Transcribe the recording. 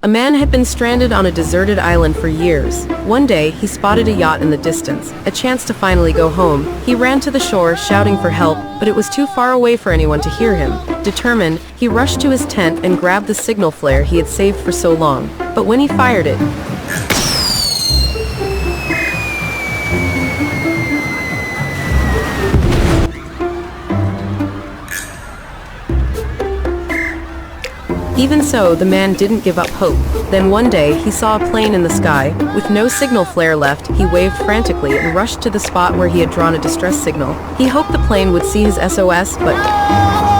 A man had been stranded on a deserted island for years. One day, he spotted a yacht in the distance, a chance to finally go home. He ran to the shore, shouting for help, but it was too far away for anyone to hear him. Determined, he rushed to his tent and grabbed the signal flare he had saved for so long. But when he fired it, even so, the man didn't give up hope. Then one day, he saw a plane in the sky. With no signal flare left, he waved frantically and rushed to the spot where he had drawn a distress signal. He hoped the plane would see his SOS, but